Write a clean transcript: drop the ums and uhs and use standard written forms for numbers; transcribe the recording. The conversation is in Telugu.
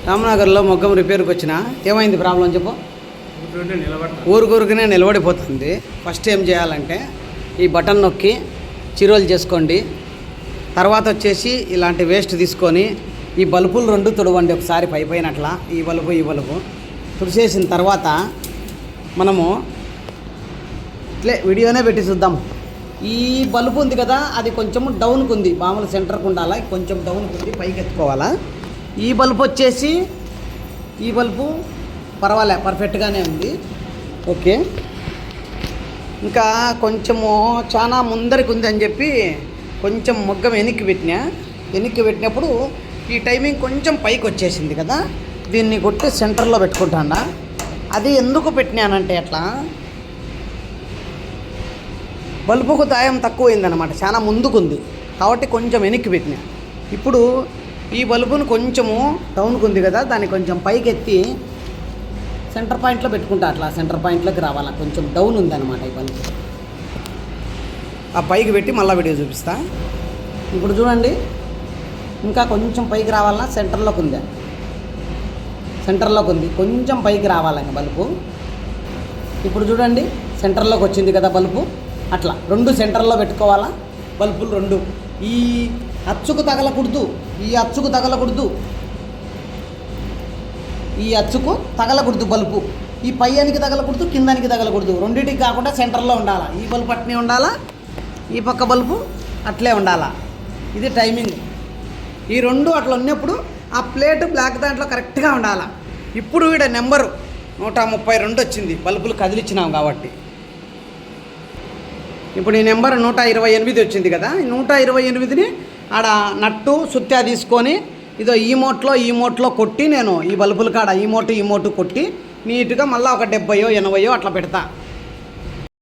రామనగర్లో మొగ్గం రిపేర్కి వచ్చిన ఏమైంది ప్రాబ్లం చెప్పు. ఊరికూరికనే నిలబడిపోతుంది. ఫస్ట్ ఏం చేయాలంటే ఈ బటన్ నొక్కి చిరోలు చేసుకోండి. తర్వాత వచ్చేసి ఇలాంటి వేస్ట్ తీసుకొని ఈ బల్బులు రెండు తుడవండి ఒకసారి పైనట్లా. ఈ బల్బు తుడిచేసిన తర్వాత మనము ఇట్లే వీడియోనే పెట్టి చూద్దాం. ఈ బల్బు ఉంది కదా, అది కొంచెం డౌన్కి ఉంది. మామూలు సెంటర్కి ఉండాలా, కొంచెం డౌన్కి ఉంది, పైకి ఎత్తుకోవాలా. ఈ బల్బు వచ్చేసి ఈ బల్బు పర్వాలే, పర్ఫెక్ట్గానే ఉంది. ఓకే, ఇంకా కొంచెము చాలా ముందరికి ఉంది అని చెప్పి కొంచెం మొగ్గం వెనక్కి పెట్టినప్పుడు ఈ టైమింగ్ కొంచెం పైకి వచ్చేసింది కదా, దీన్ని కొట్టి సెంటర్లో పెట్టుకుంటాను. అది ఎందుకు పెట్టినానంటే అట్లా బల్బుకు దాయం తక్కువైందనమాట, చాలా ముందుకుంది కాబట్టి కొంచెం వెనక్కి పెట్టినా. ఇప్పుడు ఈ బల్బును కొంచెము డౌన్కి ఉంది కదా, దాన్ని కొంచెం పైకి ఎత్తి సెంటర్ పాయింట్లో పెట్టుకుంటా. అట్లా సెంటర్ పాయింట్లోకి రావాలా, కొంచెం డౌన్ ఉందన్నమాట ఈ బల్బు. ఆ పైకి పెట్టి మళ్ళీ వీడియో చూపిస్తా. ఇప్పుడు చూడండి, ఇంకా కొంచెం పైకి రావాలన్నా సెంటర్లోకి ఉంది, కొంచెం పైకి రావాలని బల్బు. ఇప్పుడు చూడండి, సెంటర్లోకి వచ్చింది కదా బల్బు. అట్లా రెండు సెంటర్లో పెట్టుకోవాలా బల్బులు రెండు. ఈ అచ్చుకు తగలకూడదు, ఈ అచ్చుకు తగలకూడదు బల్బు. ఈ పైయానికి తగలకూడదు, కిందానికి తగలకూడదు, రెండింటికి కాకుండా సెంటర్లో ఉండాలా. ఈ బల్బు అట్నే ఉండాలా, ఈ పక్క బల్బు అట్లే ఉండాలా. ఇది టైమింగ్. ఈ రెండు అట్లా ఉన్నప్పుడు ఆ ప్లేట్ బ్లాక్ దాంట్లో కరెక్ట్గా ఉండాలా. ఇప్పుడు ఈడ నెంబరు 132 వచ్చింది, బల్బులు కదిలిచ్చినాం కాబట్టి. ఇప్పుడు ఈ నెంబర్ 128 వచ్చింది కదా, ఈ 128ని ఆడ నట్టు సుత్తా తీసుకొని ఇదో ఈ మోట్లో కొట్టి నేను ఈ బల్బుల కాడ ఈ మోటు కొట్టి నీట్గా మళ్ళీ ఒక 70 80 అట్లా పెడతా.